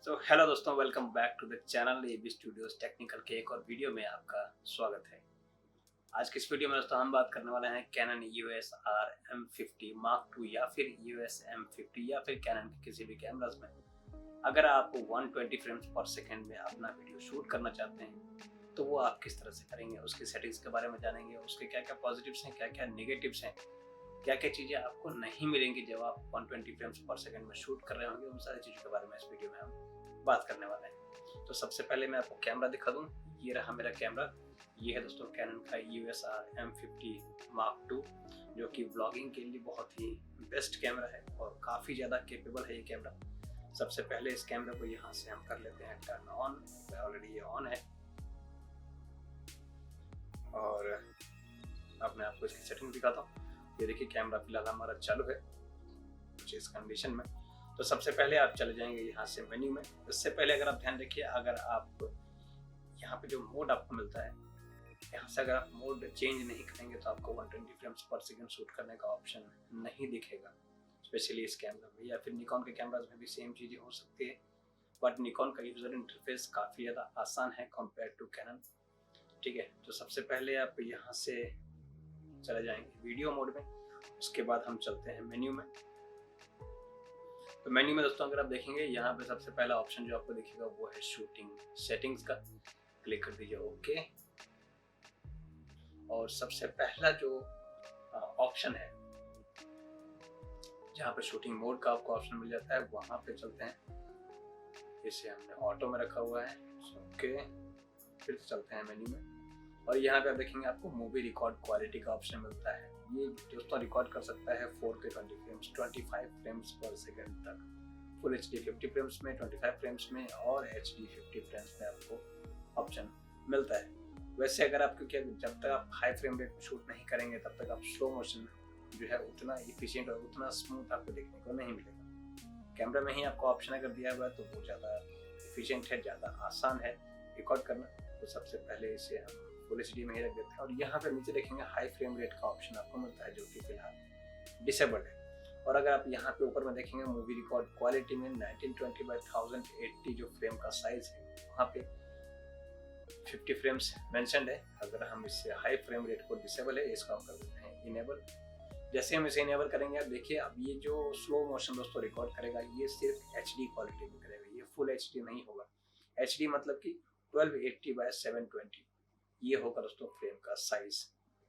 Hello दोस्तों, welcome back to the channel AB Studios Technical के एक और वीडियो में आपका स्वागत है। आज की इस वीडियो में दोस्तों हम बात करने वाले हैं cannon EOS R M50 Mark II या फिर EOS M50 या फिर कैनन के किसी भी कैमराज में अगर आप 120 फ्रेम्स पर सेकेंड में अपना वीडियो शूट करना चाहते हैं तो वो आप किस तरह से करेंगे, उसकी सेटिंग्स के बारे में जानेंगे, उसके क्या क्या पॉजिटिव्स हैं, क्या क्या नेगेटिव्स हैं, क्या क्या चीज़ें आपको नहीं मिलेंगी जब आप 120 फ्रेम्स पर सेकंड में शूट कर रहे होंगे। उन सारी चीज़ों के बारे में इस वीडियो में हम बात करने वाले हैं। तो सबसे पहले मैं आपको कैमरा दिखा दूं। ये रहा मेरा कैमरा। ये है दोस्तों कैनन का EOS R M50 Mark II, जो कि व्लॉगिंग के लिए बहुत ही बेस्ट कैमरा है और काफ़ी ज़्यादा केपेबल है ये कैमरा। सबसे पहले इस कैमरे को यहाँ से हम कर लेते हैं टर्न ऑन। ऑलरेडी ये ऑन है और अब मैं आपको इसकी सेटिंग दिखाता हूँ। ये देखिए कैमरा फिलहाल हमारा चालू है कुछ इस कंडीशन में। तो सबसे पहले आप चले जाएंगे यहाँ से मेन्यू में। इससे पहले अगर आप ध्यान रखिए, अगर आप यहाँ पे जो मोड आपको मिलता है, यहाँ से अगर आप मोड चेंज नहीं करेंगे तो आपको 120 फ्रेम्स पर सेकंड शूट करने का ऑप्शन नहीं दिखेगा, स्पेशली इस कैमरा में। या फिर निकॉन के कैमराज में भी सेम चीज़ें हो सकती है, बट निकॉन का यूजर इंटरफेस काफ़ी ज़्यादा आसान है कंपेयर टू कैनन। ठीक है, तो सबसे पहले आप यहाँ से चले जाएंगे वीडियो मोड में। उसके बाद हम चलते हैं मेन्यू में। तो मेन्यू में दोस्तों अगर आप देखेंगे यहाँ पे सबसे पहला ऑप्शन जो आपको दिखेगा वो है शूटिंग सेटिंग्स का। क्लिक कर दीजिए ओके। और सबसे पहला जो ऑप्शन है जहाँ पे शूटिंग मोड का आपको ऑप्शन मिल जाता है, वहाँ पे चलते हैं। इसे हमने ऑटो में रखा हुआ है, ओके। फिर चलते हैं मेन्यू में और यहाँ पे आप देखेंगे आपको मूवी रिकॉर्ड क्वालिटी का ऑप्शन मिलता है। ये दोस्तों रिकॉर्ड कर सकता है 4K 20 फ्रेम्स 25 फ्रेम्स पर सेकंड तक, फुल HD 50 फ्रेम्स में, 25 फ्रेम्स में और HD 50 फ्रेम्स में आपको ऑप्शन मिलता है। वैसे अगर आपको क्या, जब तक आप हाई फ्रेम रेट में शूट नहीं करेंगे तब तक आप स्लो मोशन जो है उतना इफिशियंट और उतना स्मूथ आपको देखने को नहीं मिलेगा। कैमरा में ही आपको ऑप्शन अगर दिया हुआ है तो वो ज़्यादा इफिशियंट है, ज़्यादा आसान है रिकॉर्ड करना। तो सबसे पहले इसे हम फुल HD में ही रख देते हैं। और यहाँ पे नीचे देखेंगे हाई फ्रेम रेट का ऑप्शन आपको मिलता है, जो कि फिलहाल डिसेबल्ड है। और अगर आप यहाँ पे ऊपर में देखेंगे मूवी रिकॉर्ड क्वालिटी में 1920 बाई 1080 जो फ्रेम का साइज है, वहाँ पे 50 फ्रेम्स मेंशन्ड है। अगर हम इससे हाई फ्रेम रेट को डिसेबल है, इसको हम कर देते हैं इनेबल। जैसे हम इसे इनेबल करेंगे, आप देखिए अब ये जो स्लो मोशन दोस्तों रिकॉर्ड करेगा ये सिर्फ HD क्वालिटी में करेगा, ये फुल HD नहीं होगा। HD मतलब कि 1280 बाई 720 ये होगा दोस्तों फ्रेम का साइज।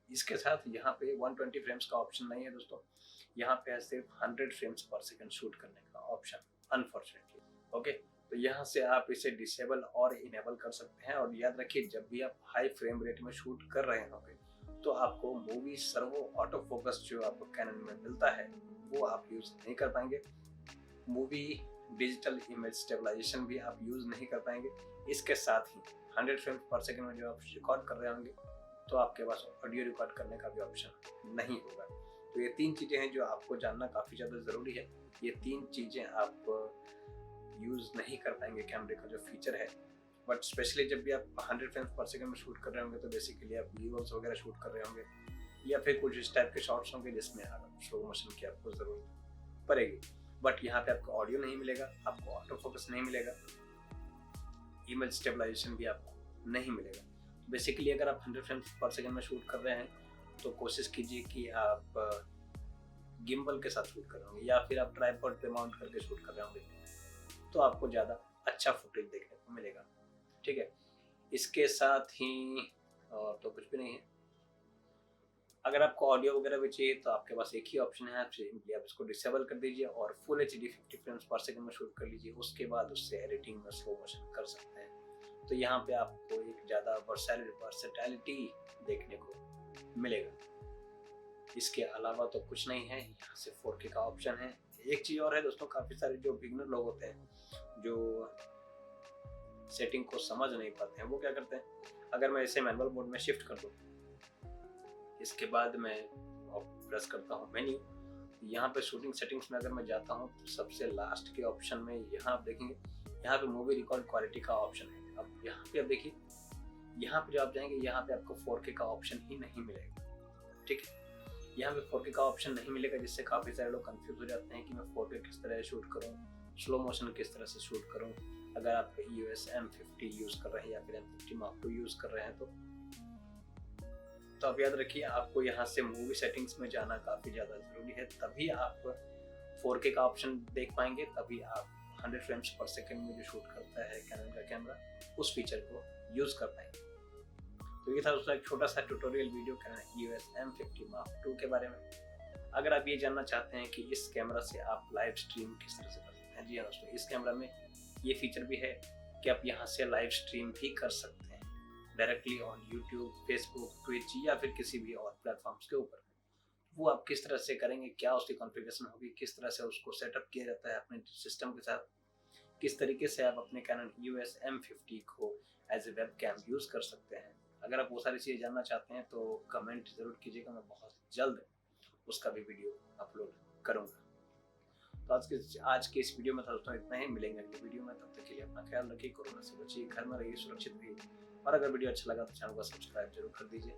इसके साथ यहाँ पे 120 फ्रेम्स का ऑप्शन नहीं है दोस्तों, यहाँ पे है सिर्फ 100 फ्रेम्स पर सेकंड शूट करने का ऑप्शन, अनफॉर्चुनेटली। ओके, तो यहाँ से आप इसे डिसेबल और इनेबल कर सकते हैं। और याद रखिए, जब भी आप हाई फ्रेम रेट में शूट कर रहे होंगे तो आपको मूवी सर्वो ऑटो फोकस जो आपको कैनन में मिलता है वो आप यूज नहीं कर पाएंगे। मूवी डिजिटल इमेज स्टेबलाइजेशन भी आप यूज नहीं कर पाएंगे। इसके साथ ही 100 फ्रेम्स पर सेकंड में जो आप रिकॉर्ड कर रहे होंगे तो आपके पास ऑडियो रिकॉर्ड करने का भी ऑप्शन नहीं होगा। तो ये तीन चीज़ें हैं जो आपको जानना काफ़ी ज़्यादा ज़रूरी है। ये तीन चीज़ें आप यूज़ नहीं कर पाएंगे कैमरे का जो फीचर है। बट स्पेशली जब भी आप 100 फ्रेम्स पर सेकंड में शूट कर रहे होंगे तो बेसिकली आप वीडियोस वगैरह शूट कर रहे होंगे या फिर कुछ इस टाइप के शॉट्स होंगे जिसमें स्लो मोशन की आपको ज़रूरत पड़ेगी। बट यहाँ पे आपको ऑडियो नहीं मिलेगा, आपको ऑटो फोकस नहीं मिलेगा, इमेज स्टेबलाइजेशन भी आपको नहीं मिलेगा। बेसिकली अगर आप 100 फ्रेम्स पर सेकंड में शूट कर रहे हैं तो कोशिश कीजिए कि आप गिम्बल के साथ शूट कर रहे होंगे या फिर आप ट्राइपॉड पे माउंट करके शूट कर रहे होंगे तो आपको ज़्यादा अच्छा फुटेज देखने को मिलेगा। ठीक है, इसके साथ ही और तो कुछ भी नहीं है। अगर आपको ऑडियो वगैरह भी चाहिए तो आपके पास एक ही ऑप्शन है, आप सिंपली आप इसको डिसेबल कर दीजिए और फुल HD 50 फ्रेम्स पर सेकंड में शूट कर लीजिए। उसके बाद उससे एडिटिंग में स्लो मोशन कर सकते हैं। तो यहाँ पे आपको एक ज़्यादा वर्सेटैलिटी देखने को मिलेगा। इसके अलावा तो कुछ नहीं है। यहाँ से 4K का ऑप्शन है। एक चीज़ और है दोस्तों, काफ़ी सारे जो बिगनर लोग होते हैं जो सेटिंग को समझ नहीं पाते हैं, वो क्या करते हैं, अगर मैं इसे मैनुअल मोड में शिफ्ट कर दूँ, इसके बाद मैं प्रेस करता हूँ मेन्यू, यहाँ पे शूटिंग सेटिंग्स में अगर मैं जाता हूँ तो सबसे लास्ट के ऑप्शन में यहाँ आप देखेंगे, यहाँ पे मूवी रिकॉर्ड क्वालिटी का ऑप्शन है। अब यहाँ पे आप देखिए, यहाँ पे जो आप जाएंगे यहाँ पे आपको 4K का ऑप्शन ही नहीं मिलेगा। ठीक है, यहाँ पे 4K का ऑप्शन नहीं मिलेगा, जिससे काफ़ी सारे लोग कंफ्यूज हो जाते हैं कि मैं 4K किस तरह शूट करूँ, स्लो मोशन किस तरह से शूट करूँ, अगर आप EOS M50 यूज़ कर रहे हैं या फिर M50 Mark II यूज़ कर रहे हैं तो आप याद रखिए आपको यहाँ से मूवी सेटिंग्स में जाना काफ़ी ज़्यादा ज़रूरी है, तभी आप 4K का ऑप्शन देख पाएंगे, तभी आप 100 फ्रेम्स पर सेकेंड में जो शूट करता है कैनन का कैमरा उस फीचर को यूज़ कर पाएंगे। तो ये था उसका एक छोटा सा tutorial video Canon EOS M50 Mark II के बारे में। अगर आप ये जानना चाहते हैं कि इस कैमरा से आप लाइव स्ट्रीम किस तरह से कर सकते हैं, जी हाँ दोस्तों, इस कैमरा में ये फीचर भी है कि आप यहाँ से लाइव स्ट्रीम भी कर सकते हैं directly on YouTube, Facebook, Twitch या फिर किसी भी और प्लेटफॉर्म्स के ऊपर। वो आप किस तरह से करेंगे, क्या उसकी कॉन्फ़िगरेशन होगी, किस तरह से उसको सेटअप किया जाता है अपने सिस्टम के साथ, किस तरीके से आप अपने कैनन EOS M50 को as a web cam use कर सकते हैं। अगर आप वो सारी चीज़ें जानना चाहते हैं तो कमेंट ज़रूर कीजिएगा, मैं बहुत जल्द उसका भी वीडियो अपलोड करूँगा। तो आज के इस वीडियो में दोस्तों इतना ही, मिलेंगे अगले वीडियो में, तब तक के लिए अपना ख्याल रखिए, कोरोना से बचिए, घर में रहिए, सुरक्षित रहिए, और अगर वीडियो अच्छा लगा तो चैनल को सब्सक्राइब जरूर कर दीजिए।